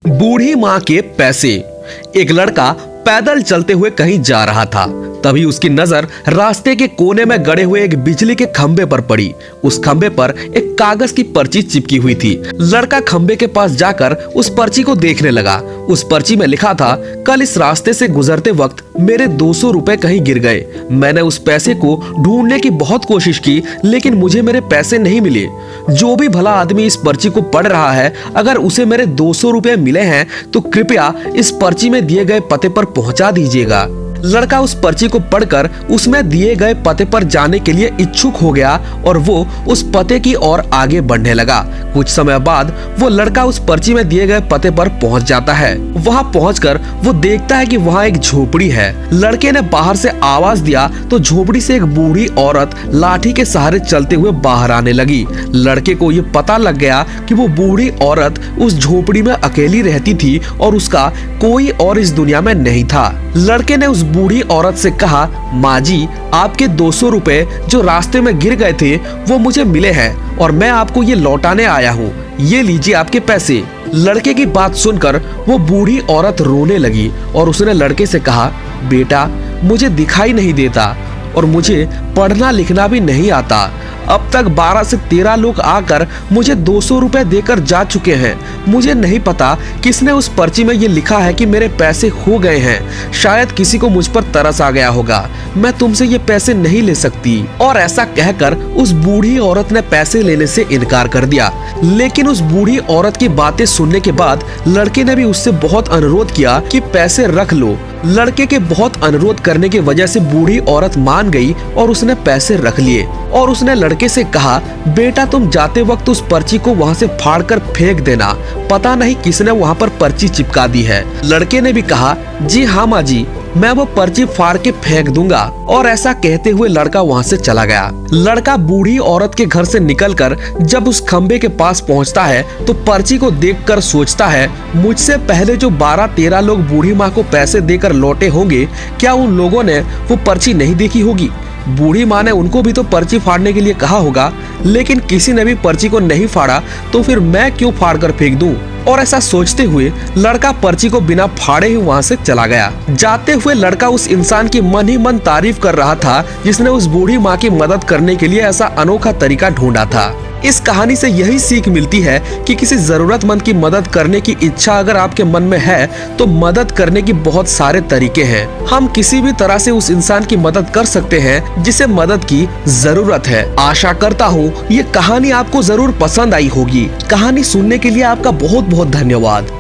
बूढ़ी माँ के पैसे। एक लड़का पैदल चलते हुए कहीं जा रहा था। तभी उसकी नजर रास्ते के कोने में गड़े हुए एक बिजली के खंबे पर पड़ी। उस खंबे पर एक कागज की पर्ची चिपकी हुई थी। लड़का खंबे के पास जाकर उस पर्ची को देखने लगा। उस पर्ची में लिखा था, कल इस रास्ते से गुजरते वक्त मेरे 200 रुपए कहीं गिर गए। मैंने उस पैसे को ढूंढने की बहुत कोशिश की, लेकिन मुझे मेरे पैसे नहीं मिले। जो भी भला आदमी इस पर्ची को पढ़ रहा है, अगर उसे मेरे 200 रुपए मिले हैं तो कृपया इस पर्ची में दिए गए पते पर पहुंचा दीजिएगा। लड़का उस पर्ची को पढ़कर उसमें दिए गए पते पर जाने के लिए इच्छुक हो गया और वो उस पते की ओर आगे बढ़ने लगा। कुछ समय बाद वो लड़का उस पर्ची में दिए गए पते पर पहुंच जाता है। वहां पहुंचकर वो देखता है कि वहां एक झोपड़ी है। लड़के ने बाहर से आवाज दिया तो झोपड़ी से एक बूढ़ी औरत लाठी के सहारे चलते हुए बाहर आने लगी। लड़के को ये पता लग गया कि वो बूढ़ी औरत उस झोपड़ी में अकेली रहती थी और उसका कोई और इस दुनिया में नहीं था। लड़के ने उस बूढ़ी औरत से कहा, माँ जी, आपके 200 रुपए जो रास्ते में गिर गए थे वो मुझे मिले हैं और मैं आपको ये लौटाने आया हूँ। ये लीजिए आपके पैसे। लड़के की बात सुनकर वो बूढ़ी औरत रोने लगी और उसने लड़के से कहा, बेटा, मुझे दिखाई नहीं देता और मुझे पढ़ना लिखना भी नहीं आता। अब तक 12 से 13 लोग आकर मुझे 200 रुपए देकर जा चुके हैं। मुझे नहीं पता किसने उस पर्ची में ये लिखा है कि मेरे पैसे खो गए हैं। शायद किसी को मुझ पर तरस आ गया होगा। मैं तुमसे ये पैसे नहीं ले सकती। और ऐसा कहकर उस बूढ़ी औरत ने पैसे लेने से इनकार कर दिया। लेकिन उस बूढ़ी औरत की बातें सुनने के बाद लड़के ने भी उससे बहुत अनुरोध किया कि पैसे रख लो। लड़के के बहुत अनुरोध करने की वजह से बूढ़ी औरत मान गई और उसने पैसे रख लिए। और उसने लड़के से कहा, बेटा, तुम जाते वक्त उस पर्ची को वहां से फाड़कर फेंक देना। पता नहीं किसने वहां पर पर्ची चिपका दी है। लड़के ने भी कहा, जी हाँ माँ जी, मैं वो पर्ची फाड़ के फेंक दूंगा। और ऐसा कहते हुए लड़का वहां से चला गया। लड़का बूढ़ी औरत के घर से निकलकर जब उस खंबे के पास पहुंचता है तो पर्ची को देखकर सोचता है, मुझसे पहले जो 12-13 लोग बूढ़ी माँ को पैसे देकर लौटे होंगे, क्या उन लोगों ने वो पर्ची नहीं देखी होगी? बूढ़ी माँ ने उनको भी तो पर्ची फाड़ने के लिए कहा होगा, लेकिन किसी ने भी पर्ची को नहीं फाड़ा, तो फिर मैं क्यों फाड़ कर फेंक दूं? और ऐसा सोचते हुए लड़का पर्ची को बिना फाड़े ही वहां से चला गया। जाते हुए लड़का उस इंसान की मन ही मन तारीफ कर रहा था जिसने उस बूढ़ी माँ की मदद करने के लिए ऐसा अनोखा तरीका ढूंढा था। इस कहानी से यही सीख मिलती है कि किसी जरूरतमंद की मदद करने की इच्छा अगर आपके मन में है तो मदद करने की बहुत सारे तरीके हैं। हम किसी भी तरह से उस इंसान की मदद कर सकते हैं जिसे मदद की जरूरत है। आशा करता हूँ ये कहानी आपको जरूर पसंद आई होगी। कहानी सुनने के लिए आपका बहुत बहुत धन्यवाद।